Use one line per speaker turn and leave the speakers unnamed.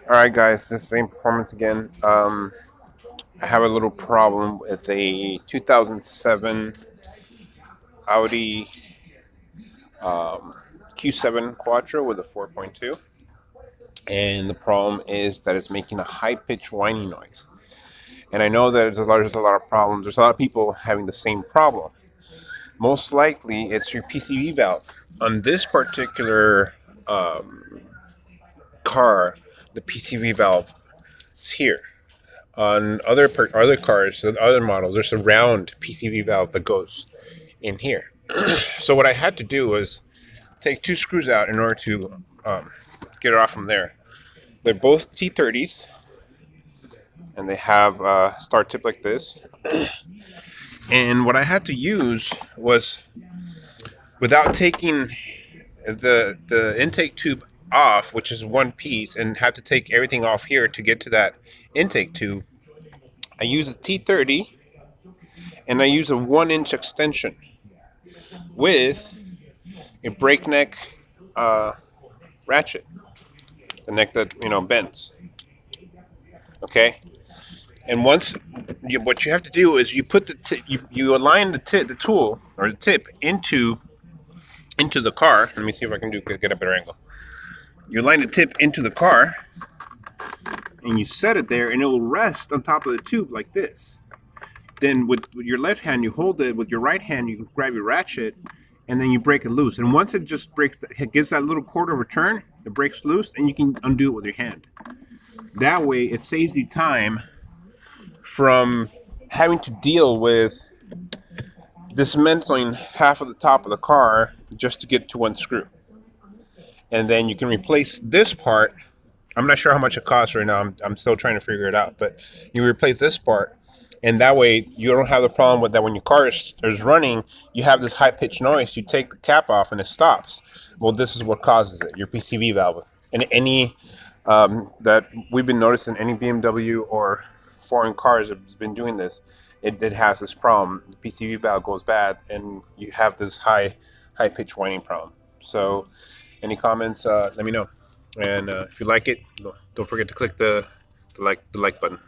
Alright guys, this is A.M.P Performance again. I have a little problem with a 2007 Audi Q7 Quattro with a 4.2. And the problem is that it's making a high-pitched whining noise. And I know that there's a lot of problems. There's a lot of people having the same problem. Most likely, it's your PCV valve. On this particular car, the PCV valve is here. On other cars, other models, there's a round PCV valve that goes in here. So what I had to do was take two screws out in order to get it off from there. They're both T30s, and they have a start tip like this. And what I had to use was, without taking the intake tube off, which is one piece, and have to take everything off here to get to that intake tube, I use a T30 and I use a 1-inch extension with a breakneck ratchet, the neck that bends. Okay, and what you have to do is you put you align the tool or the tip into the car. Let me see if I can get a better angle. You align the tip into the car, and you set it there, and it will rest on top of the tube like this. Then with your left hand, you hold it. With your right hand, you grab your ratchet, and then you break it loose. And once it just breaks, it gives that little quarter of a turn, it breaks loose, and you can undo it with your hand. That way, it saves you time from having to deal with dismantling half of the top of the car just to get to one screw. And then you can replace this part. I'm not sure how much it costs right now. I'm still trying to figure it out. But you replace this part, and that way you don't have the problem with that when your car is running, you have this high-pitched noise. You take the cap off and it stops. Well, this is what causes it, your PCV valve. And any that we've been noticing, any BMW or foreign cars have been doing this, it has this problem. The PCV valve goes bad, and you have this high-pitched whining problem. So any comments, let me know. And if you like it, don't forget to click the like button.